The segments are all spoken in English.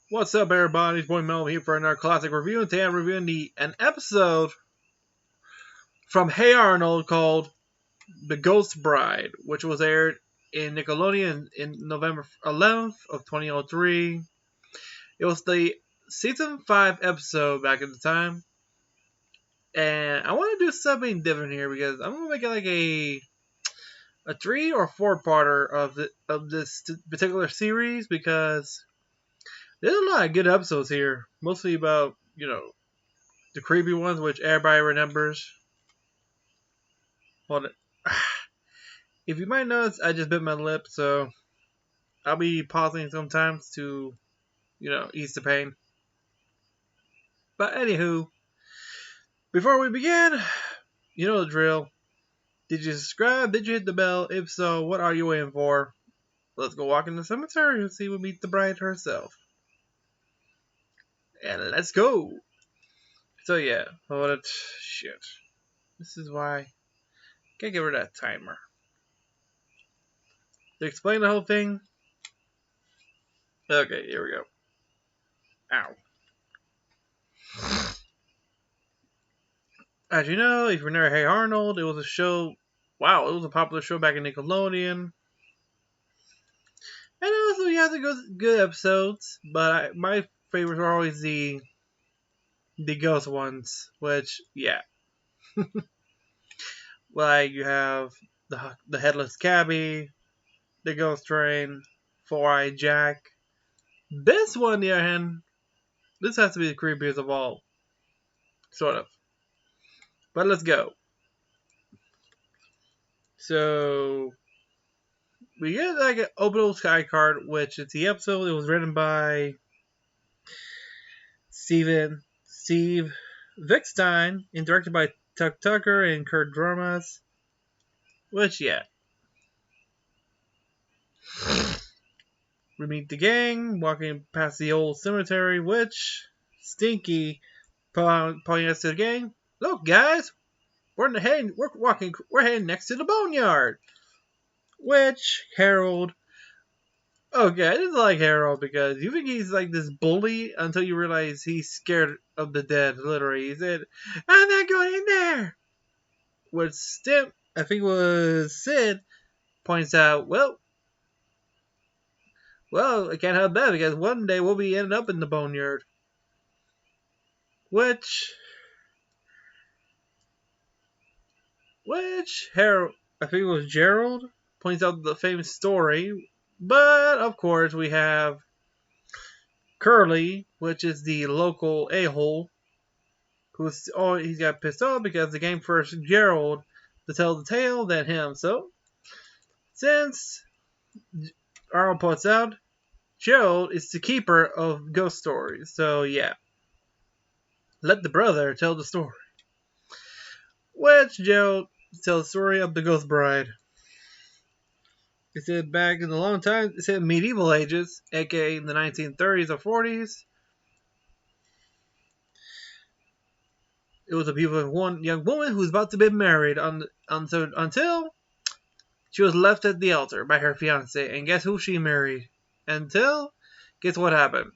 What's up, everybody? It's Boy Mel here for another classic review. And today I'm reviewing an episode from Hey Arnold called The Ghost Bride, which was aired in Nickelodeon in November 11th of 2003. It was the season 5 episode back at the time. And I want to do something different here because I'm going to make it like a 3 or 4 parter of this particular series because there's a lot of good episodes here. Mostly about, the creepy ones, which everybody remembers. Hold it. If you might notice, I just bit my lip, so I'll be pausing sometimes to, ease the pain. But anywho, before we begin, you know the drill. Did you subscribe? Did you hit the bell? If so, what are you waiting for? Let's go walk in the cemetery and see we meet the bride herself. And let's go. So yeah, hold it. Shit. This is why. Can't get rid of that timer. To explain the whole thing. Okay, here we go. Ow. As you know, if you're never Hey Arnold, it was a show. Wow, it was a popular show back in Nickelodeon. And also, you had the good episodes, but my favorites were always the ghost ones. Which, yeah, like you have the headless cabbie, the ghost train, four-eyed Jack. This one, on the other hand, this has to be the creepiest of all, sort of. But let's go. So we get like an Open Sky card, which is the episode. It was written by Steve Vickstein and directed by Tuck Tucker and Kurt Dramas. Which, yeah. We meet the gang walking past the old cemetery, which Stinky pointing us to the gang. Look, guys, we're heading next to the boneyard. Which Harold. Okay, I didn't like Harold because you think he's like this bully until you realize he's scared of the dead, literally. He said, I'm not going in there! Which I think it was Sid, points out, well, I can't help that because one day we'll be ending up in the boneyard. Which Harold, I think it was Gerald, points out the famous story. But, of course, we have Curly, which is the local a-hole, he got pissed off because the game forced Gerald to tell the tale than him. So, since Arnold points out, Gerald is the keeper of ghost stories. So, yeah. Let the brother tell the story. Which Gerald tells the story of the Ghost Bride. It said back in the long time, it said medieval ages, aka the 1930s or 40s. It was a beautiful young woman who was about to be married until she was left at the altar by her fiance. And guess who she married? Guess what happened?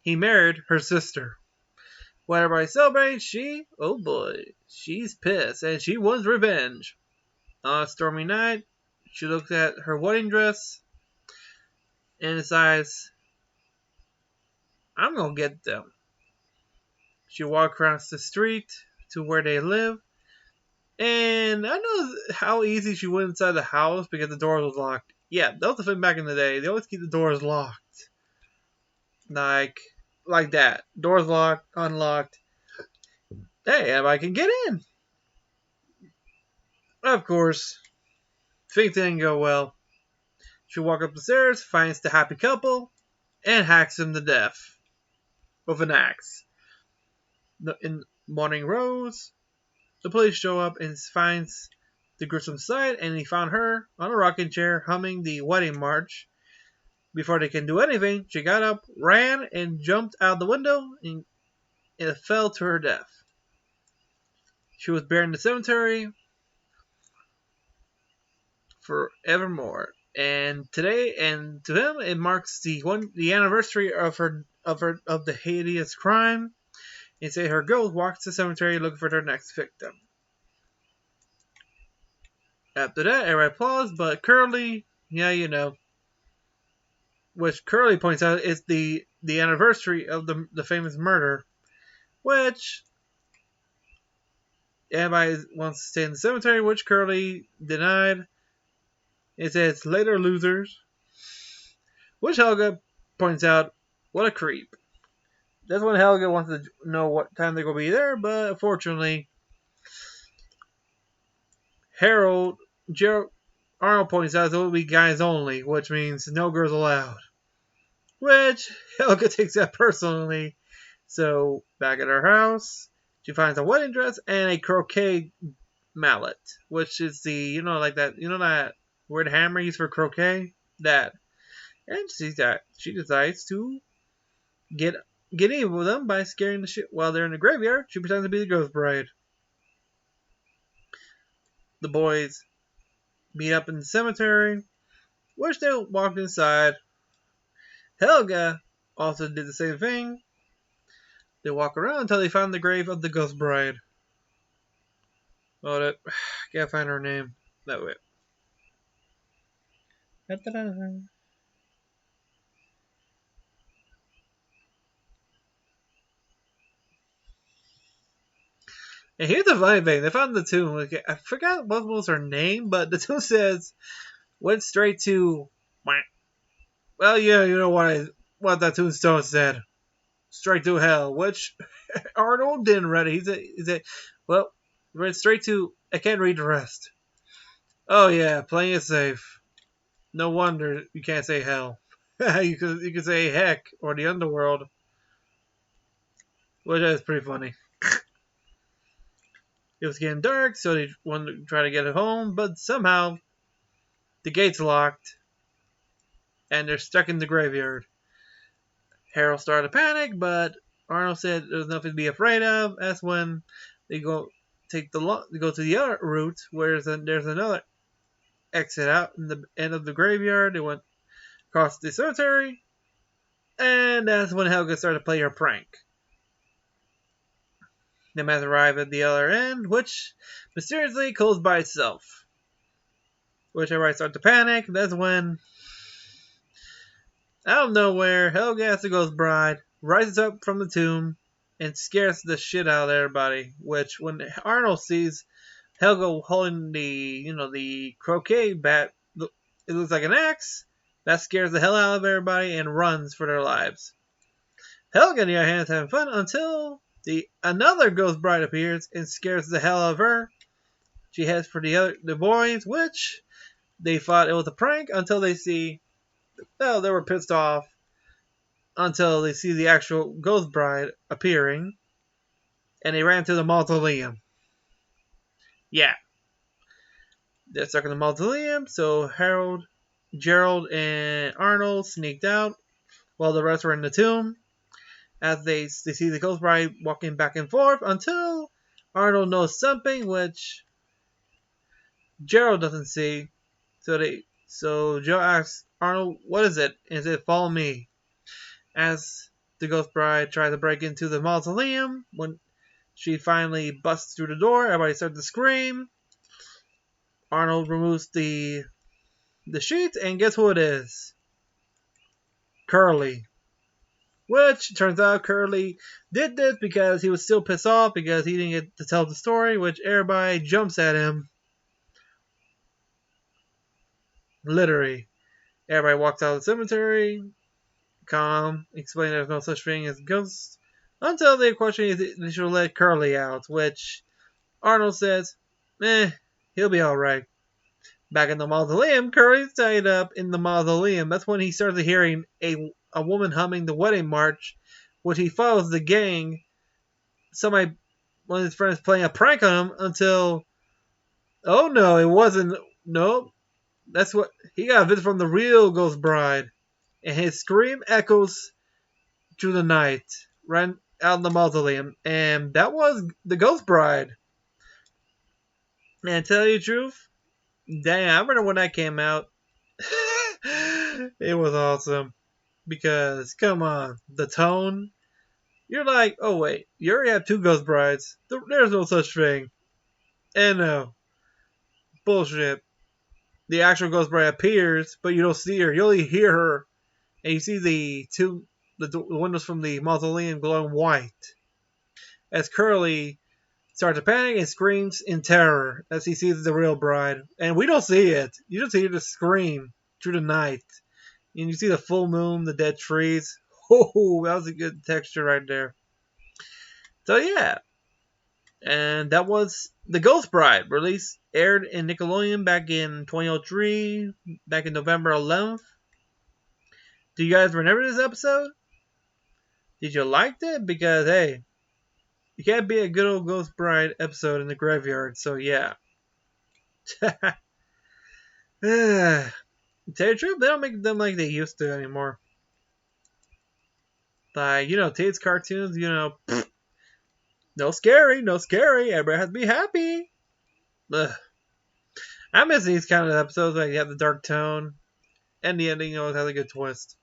He married her sister. When everybody celebrates, oh boy, she's pissed and she wants revenge. On a stormy night, she looks at her wedding dress and decides, I'm gonna get them. She walks across the street to where they live. And I know how easy she went inside the house because the door was locked. Yeah, that was the thing back in the day. They always keep the doors locked. Like that. Doors locked, unlocked. Hey, everybody can get in. Of course, things didn't go well. She walks up the stairs, finds the happy couple, and hacks them to death with an axe. In morning rose, the police show up and finds the gruesome sight, and he found her on a rocking chair humming the wedding march. Before they can do anything, she got up, ran, and jumped out the window, and fell to her death. She was buried in the cemetery forevermore. And today, and to him, it marks the anniversary of of the hideous crime, and say her ghost walks the cemetery looking for their next victim. After that, everybody applauds, but Curly, yeah, which Curly points out is the anniversary of the famous murder, which everybody wants to stay in the cemetery, which Curly denied. It says later losers, which Helga points out, what a creep. That's when Helga wants to know what time they're going to be there, but unfortunately, Harold, Gerald, Arnold points out it will be guys only, which means no girls allowed. Which Helga takes that personally. So back at her house, she finds a wedding dress and a croquet mallet, which is that weird hammer used for croquet. That, and she decides to get even with them by scaring the shit while they're in the graveyard. She pretends to be the ghost bride. The boys meet up in the cemetery, which they walked inside. Helga also did the same thing. They walk around until they find the grave of the ghost bride. Oh, that can't find her name. That way. And here's the funny thing: they found the tomb. Like, I forgot what was her name, but the tomb says went straight to. Well, yeah, you know what that tombstone said. Straight to hell, which Arnold didn't read it. He said, well, went straight to. I can't read the rest. Oh yeah, playing it safe. No wonder you can't say hell. you could say heck or the underworld, which is pretty funny. It was getting dark, so they wanted to try to get it home, but somehow the gate's locked and they're stuck in the graveyard. Harold started to panic, but Arnold said there's nothing to be afraid of. That's when they go to the other route, where there's another exit out in the end of the graveyard. They went across the cemetery, and that's when Helga started to play her prank. The meth arrived at the other end, which mysteriously closed by itself. Which everybody started to panic. That's when, out of nowhere, Helga, as the ghost bride, rises up from the tomb and scares the shit out of everybody. Which, when Arnold sees Helga holding the croquet bat, it looks like an axe. That scares the hell out of everybody and runs for their lives. Helga, on the other hand, is having fun until another ghost bride appears and scares the hell out of her. She heads for the boys, which they thought it was a prank until they see. Well, they were pissed off until they see the actual ghost bride appearing, and they ran to the mausoleum. Yeah, they're stuck in the mausoleum, so Harold, Gerald, and Arnold sneaked out while the rest were in the tomb. As they see the ghost bride walking back and forth until Arnold knows something which Gerald doesn't see. So Joe asks Arnold, "What is it?" And he said, "Follow me." As the ghost bride tries to break into the mausoleum, when she finally busts through the door, everybody starts to scream. Arnold removes the sheets, and guess who it is? Curly. Which turns out Curly did this because he was still pissed off because he didn't get to tell the story, which everybody jumps at him. Literally. Everybody walks out of the cemetery, calm, explain there's no such thing as ghosts, until they question if they should let Curly out, which Arnold says, he'll be alright. Back in the mausoleum, Curly's tied up in the mausoleum. That's when he started hearing a woman humming the wedding march, which he thought was the gang. One of his friends playing a prank on him until, oh no, it wasn't. Nope. That's what he got a visit from the real ghost bride, and his scream echoes through the night, right out in the mausoleum, and that was the ghost bride. And to tell you the truth, damn, I remember when that came out. It was awesome. because come on, the tone. You're like, oh wait, you already have two Ghost Brides. There's no such thing. And no, bullshit. The actual Ghost Bride appears, but you don't see her. You only hear her, and you see the windows from the mausoleum glowing white. As Curly starts to panic and screams in terror as he sees the real bride. And we don't see it. You just hear the scream through the night. And you see the full moon, the dead trees. Oh, that was a good texture right there. So yeah. And that was The Ghost Bride, released, aired in Nickelodeon back in 2003, back in November 11th. Do you guys remember this episode? Did you like it? Because, hey, you can't be a good old Ghost Bride episode in the graveyard, so yeah. To tell you the truth, they don't make them like they used to anymore. Like, today's cartoons, no scary, no scary, everybody has to be happy. Ugh. I miss these kind of episodes where you have the dark tone, and the ending always has a good twist.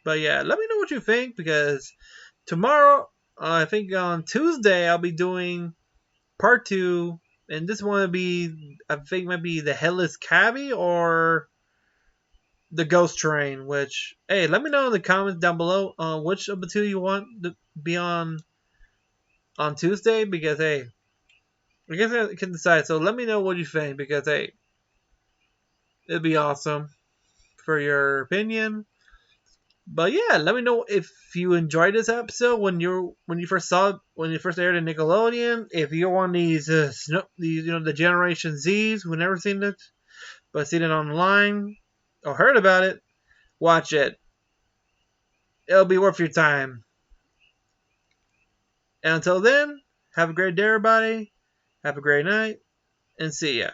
But yeah, let me know what you think, because tomorrow, I think on Tuesday, I'll be doing part 2, and this one will be, I think, might be the Headless Cabby or the Ghost Train. Which, hey, let me know in the comments down below which of the two you want to be on Tuesday, because hey, I guess I can decide. So let me know what you think, because hey, it'd be awesome for your opinion. But yeah, let me know if you enjoyed this episode when you first aired in Nickelodeon. If you're one of these the Generation Zs who never seen it but seen it online or heard about it, watch it. It'll be worth your time. And until then, have a great day, everybody. Have a great night, and see ya.